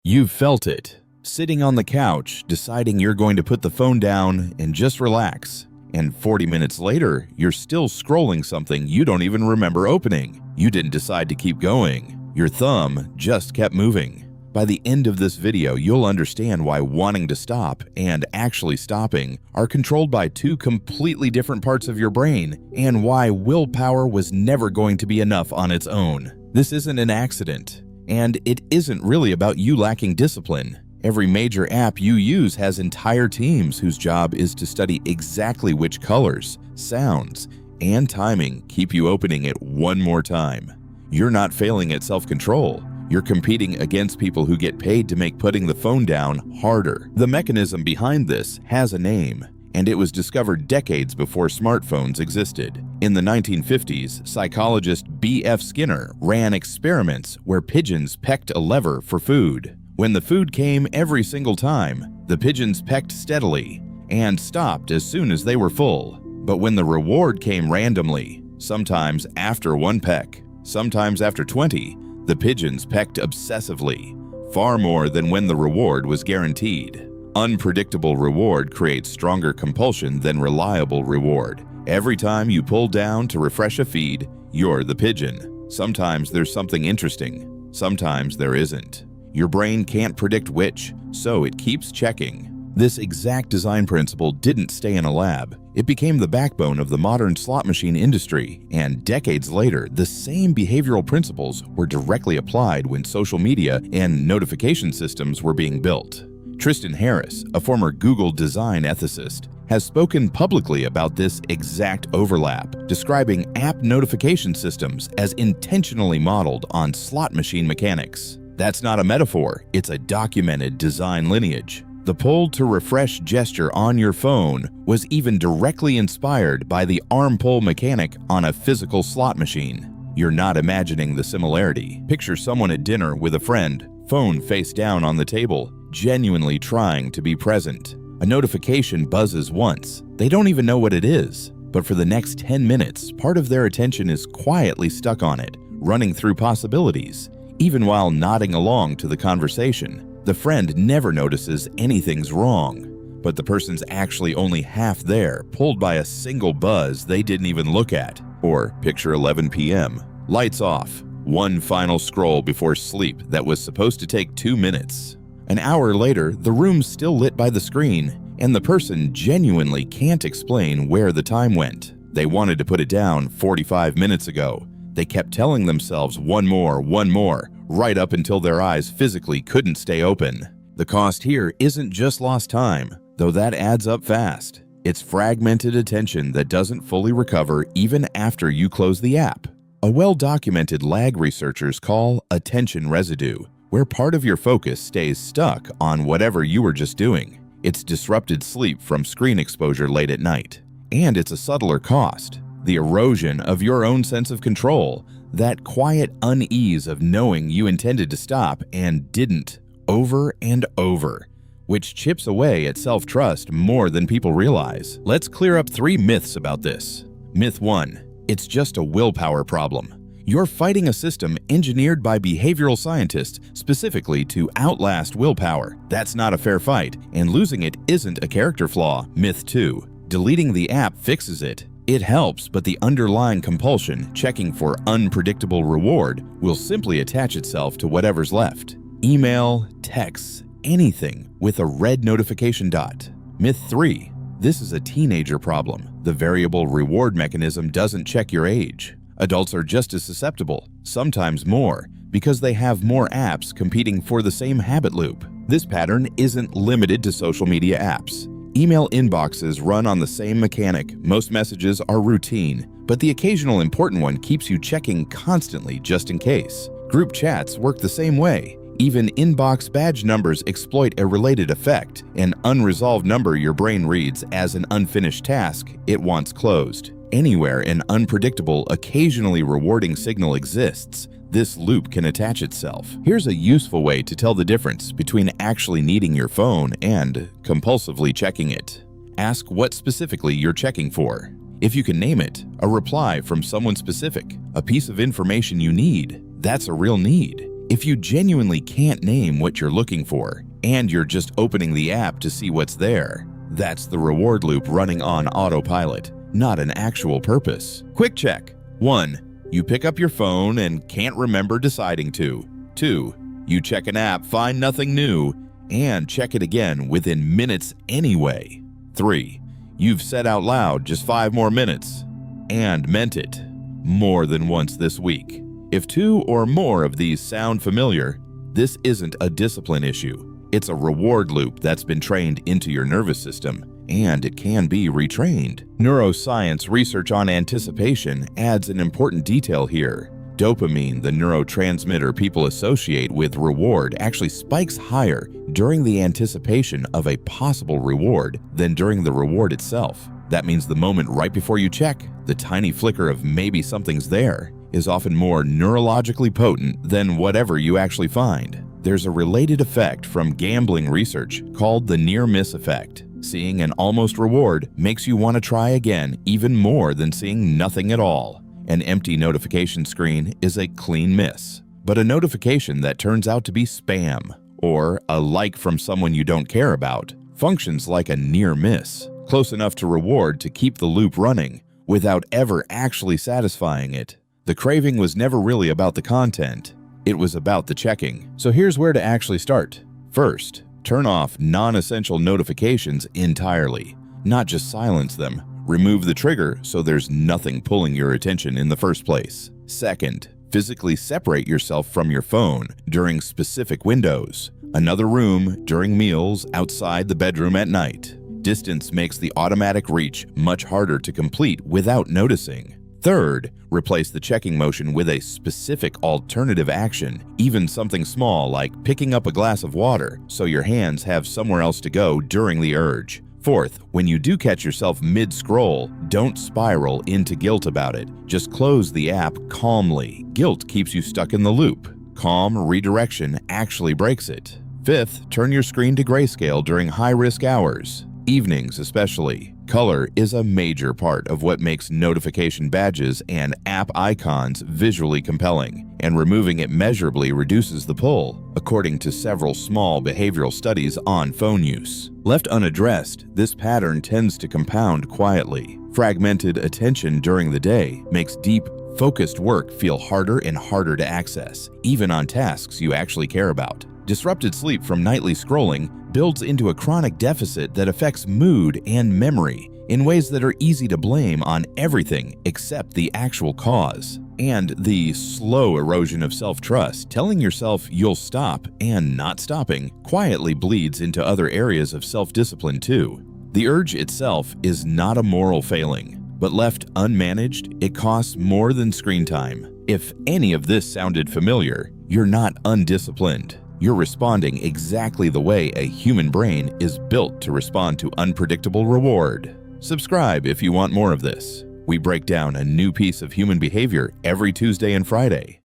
You've felt it. Sitting on the couch, deciding you're going to put the phone down and just relax. And 40 minutes later, you're still scrolling something you don't even remember opening. You didn't decide to keep going. Your thumb just kept moving. By the end of this video, you'll understand why wanting to stop and actually stopping are controlled by two completely different parts of your brain, and why willpower was never going to be enough on its own. This isn't an accident. And it isn't really about you lacking discipline. Every major app you use has entire teams whose job is to study exactly which colors, sounds, and timing keep you opening it one more time. You're not failing at self-control. You're competing against people who get paid to make putting the phone down harder. The mechanism behind this has a name, and it was discovered decades before smartphones existed. In the 1950s, psychologist B.F. Skinner ran experiments where pigeons pecked a lever for food. When the food came every single time, the pigeons pecked steadily and stopped as soon as they were full. But when the reward came randomly, sometimes after one peck, sometimes after 20, the pigeons pecked obsessively, far more than when the reward was guaranteed. Unpredictable reward creates stronger compulsion than reliable reward. Every time you pull down to refresh a feed, you're the pigeon. Sometimes there's something interesting, sometimes there isn't. Your brain can't predict which, so it keeps checking. This exact design principle didn't stay in a lab. It became the backbone of the modern slot machine industry, and decades later, the same behavioral principles were directly applied when social media and notification systems were being built. Tristan Harris, a former Google design ethicist, has spoken publicly about this exact overlap, describing app notification systems as intentionally modeled on slot machine mechanics. That's not a metaphor, it's a documented design lineage. The pull to refresh gesture on your phone was even directly inspired by the arm pull mechanic on a physical slot machine. You're not imagining the similarity. Picture someone at dinner with a friend, phone face down on the table, genuinely trying to be present. A notification buzzes once. They don't even know what it is. But for the next 10 minutes, part of their attention is quietly stuck on it, running through possibilities. Even while nodding along to the conversation, the friend never notices anything's wrong. But the person's actually only half there, pulled by a single buzz they didn't even look at. Or picture 11 p.m. Lights off. One final scroll before sleep that was supposed to take 2 minutes. An hour later, the room's still lit by the screen, and the person genuinely can't explain where the time went. They wanted to put it down 45 minutes ago. They kept telling themselves one more, right up until their eyes physically couldn't stay open. The cost here isn't just lost time, though that adds up fast. It's fragmented attention that doesn't fully recover even after you close the app. A well-documented lag researchers call attention residue, where part of your focus stays stuck on whatever you were just doing. It's disrupted sleep from screen exposure late at night. And it's a subtler cost, the erosion of your own sense of control, that quiet unease of knowing you intended to stop and didn't, over and over, which chips away at self-trust more than people realize. Let's clear up 3 myths about this. Myth 1. It's just a willpower problem. You're fighting a system engineered by behavioral scientists specifically to outlast willpower. That's not a fair fight, and losing it isn't a character flaw. Myth 2. Deleting the app fixes it. It helps, but the underlying compulsion, checking for unpredictable reward, will simply attach itself to whatever's left. Email, texts, anything with a red notification dot. Myth 3. This is a teenager problem. The variable reward mechanism doesn't check your age. Adults are just as susceptible, sometimes more, because they have more apps competing for the same habit loop. This pattern isn't limited to social media apps. Email inboxes run on the same mechanic. Most messages are routine, but the occasional important one keeps you checking constantly just in case. Group chats work the same way. Even inbox badge numbers exploit a related effect, an unresolved number your brain reads as an unfinished task it wants closed. Anywhere an unpredictable, occasionally rewarding signal exists, this loop can attach itself. Here's a useful way to tell the difference between actually needing your phone and compulsively checking it. Ask what specifically you're checking for. If you can name it, a reply from someone specific, a piece of information you need, that's a real need. If you genuinely can't name what you're looking for, and you're just opening the app to see what's there, that's the reward loop running on autopilot, not an actual purpose. Quick check. 1. You pick up your phone and can't remember deciding to. 2. You check an app, find nothing new, and check it again within minutes anyway. 3. You've said out loud just 5 more minutes, and meant it more than once this week. If 2 or more of these sound familiar, this isn't a discipline issue. It's a reward loop that's been trained into your nervous system, and it can be retrained. Neuroscience research on anticipation adds an important detail here. Dopamine, the neurotransmitter people associate with reward, actually spikes higher during the anticipation of a possible reward than during the reward itself. That means the moment right before you check, the tiny flicker of maybe something's there, is often more neurologically potent than whatever you actually find. There's a related effect from gambling research called the near-miss effect. Seeing an almost reward makes you want to try again even more than seeing nothing at all. An empty notification screen is a clean miss, but a notification that turns out to be spam or a like from someone you don't care about functions like a near miss, close enough to reward to keep the loop running without ever actually satisfying it. The craving was never really about the content, it was about the checking. So here's where to actually start. First, turn off non-essential notifications entirely, not just silence them. Remove the trigger so there's nothing pulling your attention in the first place. Second, physically separate yourself from your phone during specific windows. Another room during meals, outside the bedroom at night. Distance makes the automatic reach much harder to complete without noticing. Third, replace the checking motion with a specific alternative action, even something small like picking up a glass of water so your hands have somewhere else to go during the urge. Fourth, when you do catch yourself mid-scroll, don't spiral into guilt about it. Just close the app calmly. Guilt keeps you stuck in the loop. Calm redirection actually breaks it. Fifth, turn your screen to grayscale during high-risk hours. Evenings especially. Color is a major part of what makes notification badges and app icons visually compelling, and removing it measurably reduces the pull, according to several small behavioral studies on phone use. Left unaddressed, this pattern tends to compound quietly. Fragmented attention during the day makes deep, focused work feel harder and harder to access, even on tasks you actually care about. Disrupted sleep from nightly scrolling builds into a chronic deficit that affects mood and memory in ways that are easy to blame on everything except the actual cause. And the slow erosion of self-trust, telling yourself you'll stop and not stopping, quietly bleeds into other areas of self-discipline too. The urge itself is not a moral failing, but left unmanaged, it costs more than screen time. If any of this sounded familiar, you're not undisciplined. You're responding exactly the way a human brain is built to respond to unpredictable reward. Subscribe if you want more of this. We break down a new piece of human behavior every Tuesday and Friday.